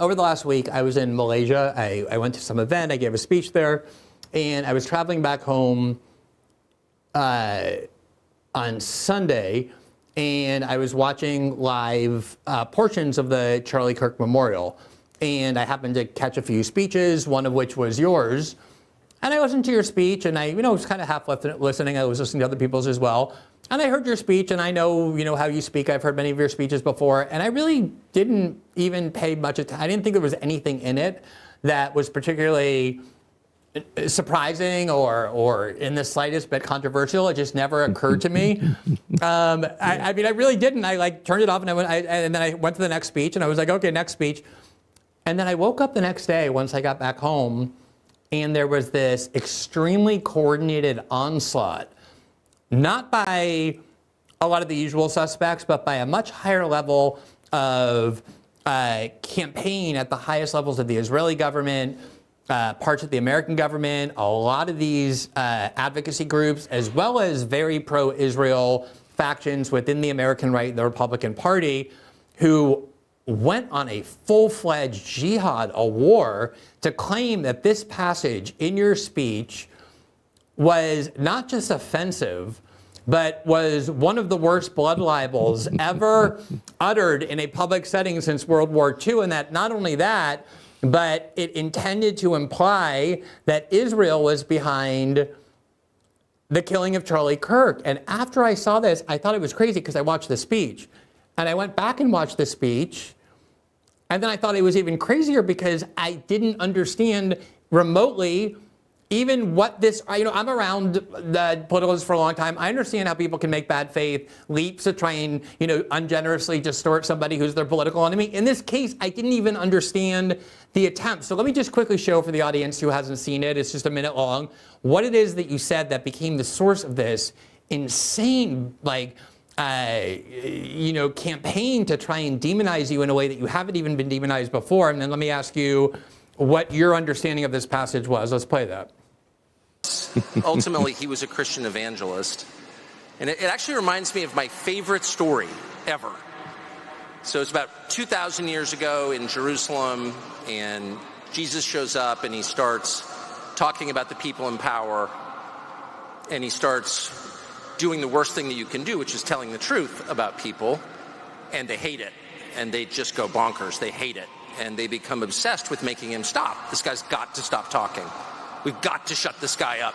over the last week, I was in Malaysia. I went to some event. I gave a speech there. And I was traveling back home on Sunday. And I was watching live portions of the Charlie Kirk Memorial. And I happened to catch a few speeches, one of which was yours. And I listened to your speech, and I, was kind of half listening. I was listening to other people's as well. And I heard your speech, and I know, how you speak. I've heard many of your speeches before, and I really didn't even pay much attention. I didn't think there was anything in it that was particularly surprising or in the slightest bit controversial. It just never occurred to me. I really didn't. I turned it off, and and then I went to the next speech, and I was like, okay, next speech. And then I woke up the next day once I got back home, and there was this extremely coordinated onslaught, not by a lot of the usual suspects, but by a much higher level of campaign at the highest levels of the Israeli government, parts of the American government, a lot of these advocacy groups, as well as very pro-Israel factions within the American right, the Republican Party, who went on a full-fledged jihad, a war, to claim that this passage in your speech was not just offensive, but was one of the worst blood libels ever uttered in a public setting since World War II. And that not only that, but it intended to imply that Israel was behind the killing of Charlie Kirk. And after I saw this, I thought it was crazy because I watched the speech. And I went back and watched the speech. And then I thought it was even crazier because I didn't understand remotely even what this, I'm around the politicals for a long time. I understand how people can make bad faith leaps to try and, ungenerously distort somebody who's their political enemy. In this case, I didn't even understand the attempt. So let me just quickly show for the audience who hasn't seen it, it's just a minute long, what it is that you said that became the source of this insane, campaign to try and demonize you in a way that you haven't even been demonized before. And then let me ask you what your understanding of this passage was. Let's play that. Ultimately, he was a Christian evangelist. And it actually reminds me of my favorite story ever. So it's about 2,000 years ago in Jerusalem, and Jesus shows up and he starts talking about the people in power, and he starts doing the worst thing that you can do, which is telling the truth about people, and they hate it, and they just go bonkers. They hate it, and they become obsessed with making him stop. This guy's got to stop talking. We've got to shut this guy up.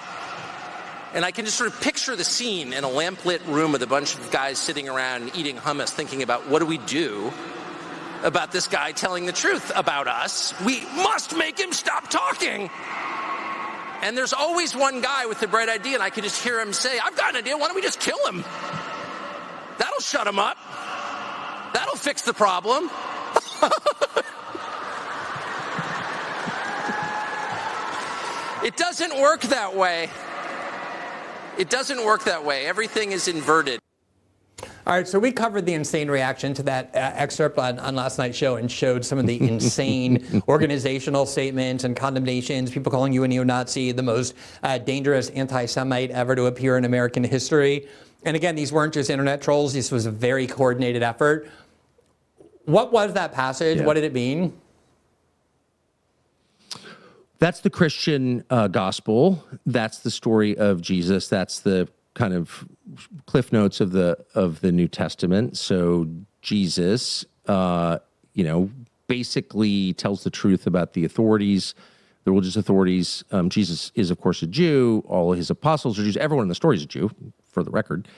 And I can just sort of picture the scene in a lamplit room with a bunch of guys sitting around eating hummus, thinking about what do we do about this guy telling the truth about us? We must make him stop talking. And there's always one guy with the bright idea, and I can just hear him say, I've got an idea, why don't we just kill him? That'll shut him up. That'll fix the problem. It doesn't work that way. It doesn't work that way. Everything is inverted. All right, so we covered the insane reaction to that excerpt on last night's show and showed some of the insane organizational statements and condemnations, people calling you a neo-Nazi, the most dangerous anti-Semite ever to appear in American history. And again, these weren't just internet trolls. This was a very coordinated effort. What was that passage? Yeah. What did it mean? That's the Christian gospel. That's the story of Jesus. That's the kind of cliff notes of the New Testament. So Jesus, basically tells the truth about the authorities, the religious authorities. Jesus is, of course, a Jew. All of his apostles are Jews. Everyone in the story is a Jew, for the record.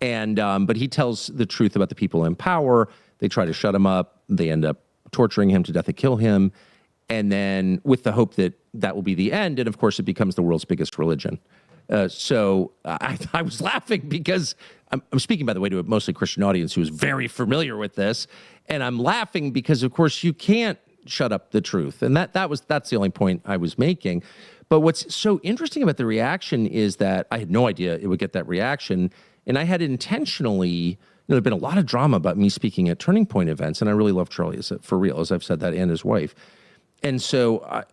And but he tells the truth about the people in power. They try to shut him up. They end up torturing him to death to kill him. And then with the hope that that will be the end. And of course, it becomes the world's biggest religion. So I was laughing because I'm speaking, by the way, to a mostly Christian audience who is very familiar with this. And I'm laughing because, of course, you can't shut up the truth. And that's the only point I was making. But what's so interesting about the reaction is that I had no idea it would get that reaction. And I had intentionally, there'd been a lot of drama about me speaking at Turning Point events. And I really love Charlie, for real, as I've said that, and his wife. And so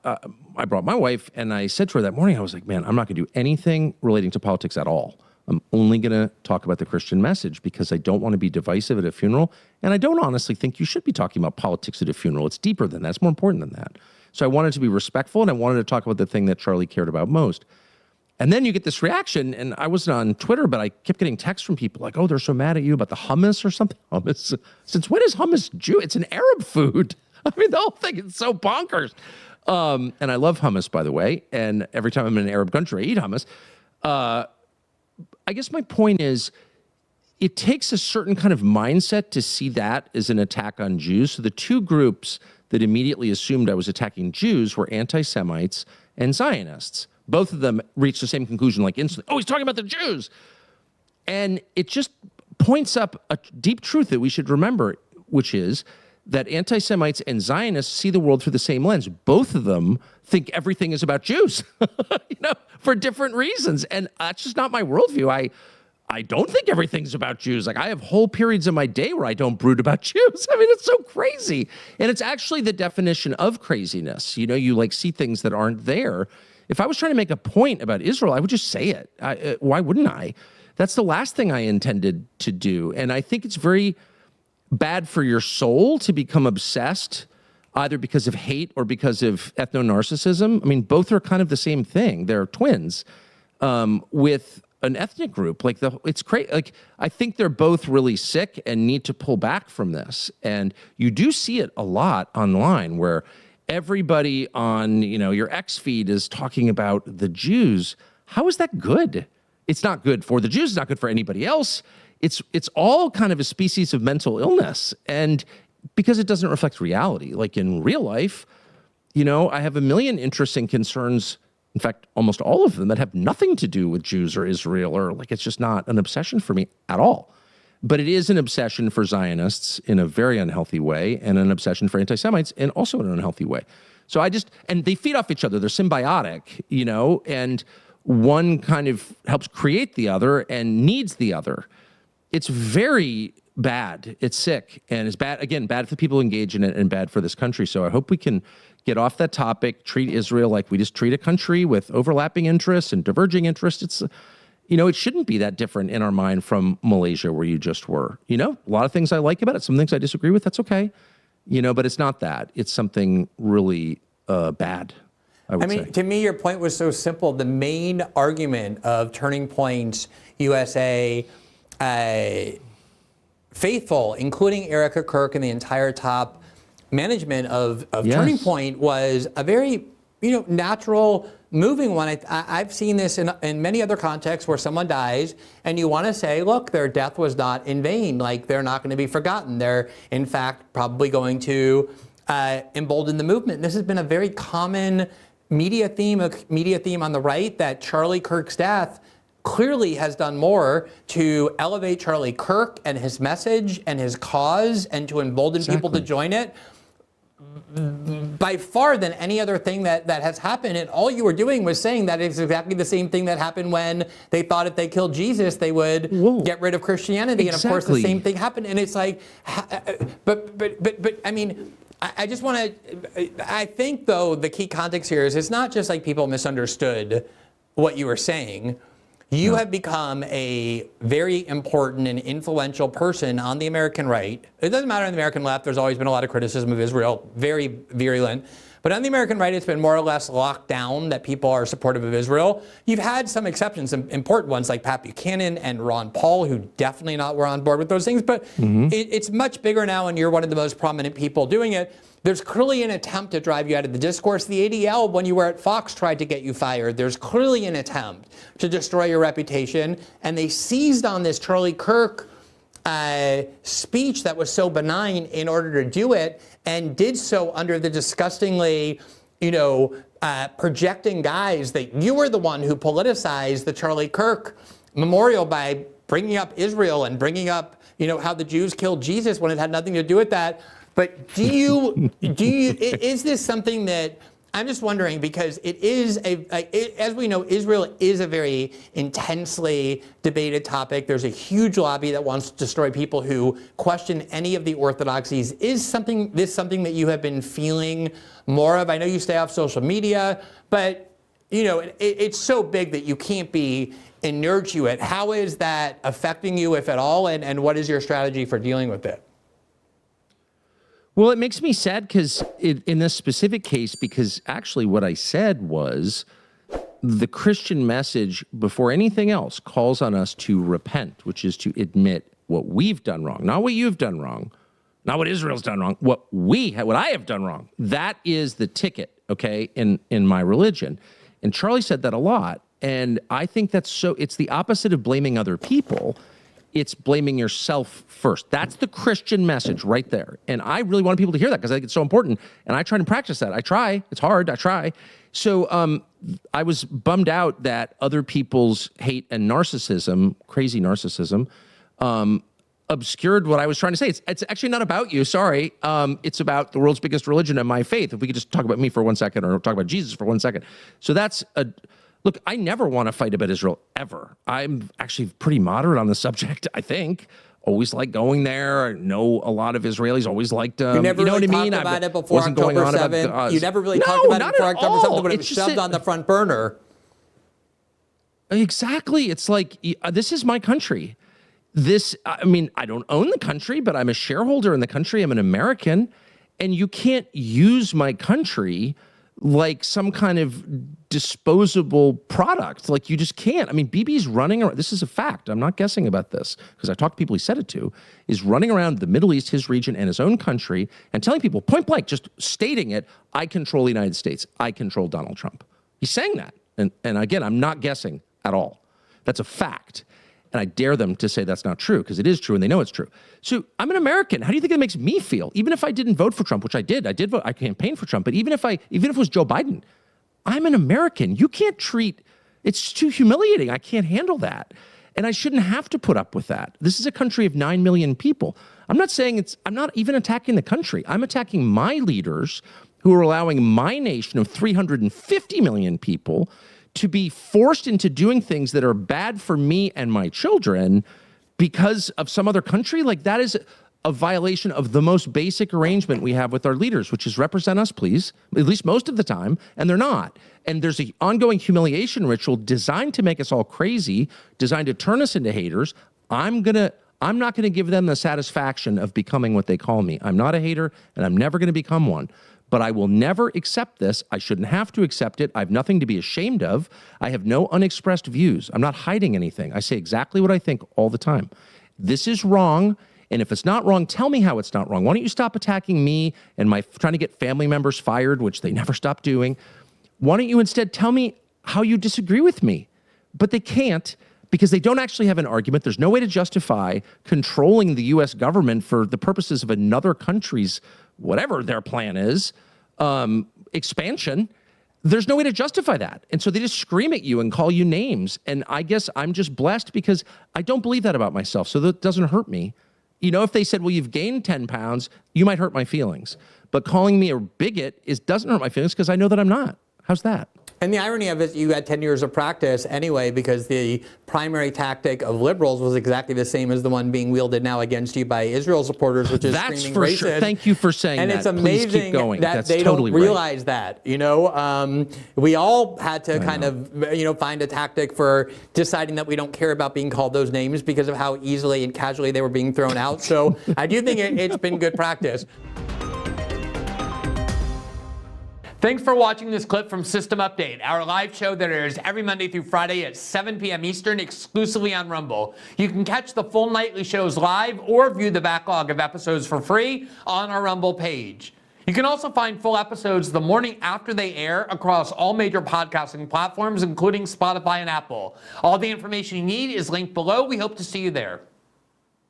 I brought my wife, and I said to her that morning, I was like, man, I'm not going to do anything relating to politics at all. I'm only going to talk about the Christian message because I don't want to be divisive at a funeral. And I don't honestly think you should be talking about politics at a funeral. It's deeper than that. It's more important than that. So I wanted to be respectful, and I wanted to talk about the thing that Charlie cared about most. And then you get this reaction, and I wasn't on Twitter, but I kept getting texts from people like, oh, they're so mad at you about the hummus or something. Hummus. Since when is hummus Jew? It's an Arab food. I mean, the whole thing is so bonkers. And I love hummus, by the way. And every time I'm in an Arab country, I eat hummus. I guess my point is, it takes a certain kind of mindset to see that as an attack on Jews. So the two groups that immediately assumed I was attacking Jews were anti-Semites and Zionists. Both of them reached the same conclusion like instantly, oh, he's talking about the Jews. And it just points up a deep truth that we should remember, which is that anti-Semites and Zionists see the world through the same lens. Both of them think everything is about Jews, for different reasons. And that's just not my worldview. I don't think everything's about Jews. Like, I have whole periods of my day where I don't brood about Jews. I mean, it's so crazy. And it's actually the definition of craziness. You like see things that aren't there. If I was trying to make a point about Israel, I would just say it. Why wouldn't I? That's the last thing I intended to do. And I think it's very bad for your soul to become obsessed either because of hate or because of ethno-narcissism. I mean, both are kind of the same thing. They're twins with an ethnic group. It's crazy. Like, I think they're both really sick and need to pull back from this. And you do see it a lot online where everybody on, your X feed is talking about the Jews. How is that good? It's not good for the Jews. It's not good for anybody else. It's all kind of a species of mental illness. And because it doesn't reflect reality. Like in real life, I have a million interests and concerns. In fact, almost all of them that have nothing to do with Jews or Israel, or it's just not an obsession for me at all. But it is an obsession for Zionists in a very unhealthy way, and an obsession for anti-Semites and also in an unhealthy way. So and they feed off each other. They're symbiotic, and one kind of helps create the other and needs the other. It's very bad. It's sick, and it's bad, again, bad for the people who engage in it and bad for this country. So I hope we can get off that topic, treat Israel like we just treat a country with overlapping interests and diverging interests. It's, it shouldn't be that different in our mind from Malaysia where you just were. A lot of things I like about it, some things I disagree with, that's okay. But it's not that. It's something really bad, I would say. To me, your point was so simple. The main argument of Turning Point USA faithful, including Erica Kirk and the entire top management of Yes. Turning Point, was a very natural, moving one. I've seen this in many other contexts where someone dies and you want to say, look, their death was not in vain. Like, they're not going to be forgotten. They're, in fact, probably going to embolden the movement. This has been a very common media theme on the right, that Charlie Kirk's death clearly has done more to elevate Charlie Kirk and his message and his cause and to embolden people to join it by far than any other thing that has happened. And all you were doing was saying that it's exactly the same thing that happened when they thought if they killed Jesus, they would get rid of Christianity. Exactly. And of course, the same thing happened. And it's like, but I mean, I just want to, I think though, the key context here is it's not just like people misunderstood what you were saying. You have become a very important and influential person on the American right. It doesn't matter on the American left. There's always been a lot of criticism of Israel, very virulent. But on the American right, it's been more or less locked down that people are supportive of Israel. You've had some exceptions, some important ones like Pat Buchanan and Ron Paul, who definitely were on board with those things. But it's much bigger now, and you're one of the most prominent people doing it. There's clearly an attempt to drive you out of the discourse. The ADL, when you were at Fox, tried to get you fired. There's clearly an attempt to destroy your reputation. And they seized on this Charlie Kirk speech that was so benign in order to do it, and did so under the disgustingly, projecting guise that you were the one who politicized the Charlie Kirk memorial by bringing up Israel and bringing up, how the Jews killed Jesus when it had nothing to do with that. But is this something that, I'm just wondering, because it is as we know, Israel is a very intensely debated topic. There's a huge lobby that wants to destroy people who question any of the orthodoxies. Is this something that you have been feeling more of? I know you stay off social media, but it's so big that you can't be inured to it. How is that affecting you, if at all, and what is your strategy for dealing with it? Well, it makes me sad because in this specific case, because actually what I said was the Christian message, before anything else, calls on us to repent, which is to admit what we've done wrong, not what you've done wrong, not what Israel's done wrong, what I have done wrong. That is the ticket, okay, in my religion. And Charlie said that a lot. And I think it's the opposite of blaming other people. It's blaming yourself first. That's the Christian message right there. And I really want people to hear that because I think it's so important. And I try to practice that. I try. It's hard. I try. So I was bummed out that other people's hate and narcissism, crazy narcissism, obscured what I was trying to say. It's actually not about you. Sorry. It's about the world's biggest religion and my faith. If we could just talk about me for 1 second or talk about Jesus for 1 second. So look, I never want to fight about Israel, ever. I'm actually pretty moderate on the subject, I think. Always like going there. I know a lot of Israelis always liked you never know really what I mean? talked about it before October 7th. You never really talked about it before October 7th, but it was shoved on the front burner. Exactly. It's like, this is my country. I don't own the country, but I'm a shareholder in the country. I'm an American. And you can't use my country like some kind of disposable product. Like, you just can't. I mean, Bibi's running around. This is a fact. I'm not guessing about this because I talked to people he said it to, is running around the Middle East, his region, and his own country and telling people point blank, just stating it, I control the United States. I control Donald Trump. He's saying that. And again, I'm not guessing at all. That's a fact. And I dare them to say that's not true because it is true and they know it's true. So I'm an American. How do you think it makes me feel? Even if I didn't vote for Trump, which I did vote, I campaigned for Trump, but even if it was Joe Biden, I'm an American. You can't it's too humiliating. I can't handle that. And I shouldn't have to put up with that. This is a country of 9 million people. I'm not even attacking the country. I'm attacking my leaders who are allowing my nation of 350 million people to be forced into doing things that are bad for me and my children because of some other country. Like, that is a violation of the most basic arrangement we have with our leaders, which is represent us, please, at least most of the time, and they're not. And there's an ongoing humiliation ritual designed to make us all crazy, designed to turn us into haters. I'm not gonna give them the satisfaction of becoming what they call me. I'm not a hater, and I'm never gonna become one. But I will never accept this. I shouldn't have to accept it. I have nothing to be ashamed of. I have no unexpressed views. I'm not hiding anything. I say exactly what I think all the time. This is wrong. And if it's not wrong, tell me how it's not wrong. Why don't you stop attacking me and trying to get family members fired, which they never stop doing? Why don't you instead tell me how you disagree with me? But they can't because they don't actually have an argument. There's no way to justify controlling the U.S. government for the purposes of another country's, whatever their plan is, expansion. There's no way to justify that. And so they just scream at you and call you names. And I guess I'm just blessed because I don't believe that about myself. So that doesn't hurt me. If they said, well, you've gained 10 pounds, you might hurt my feelings. But calling me a bigot doesn't hurt my feelings because I know that I'm not. How's that? And the irony of it, you had 10 years of practice anyway, because the primary tactic of liberals was exactly the same as the one being wielded now against you by Israel supporters, which is That's screaming for racist. sure. Thank you for saying and that. And it's amazing Please keep going. that That's they totally don't realize that. We all had to kind of, find a tactic for deciding that we don't care about being called those names because of how easily and casually they were being thrown out. So I do think it's been good practice. Thanks for watching this clip from System Update, our live show that airs every Monday through Friday at 7 p.m. Eastern exclusively on Rumble. You can catch the full nightly shows live or view the backlog of episodes for free on our Rumble page. You can also find full episodes the morning after they air across all major podcasting platforms, including Spotify and Apple. All the information you need is linked below. We hope to see you there.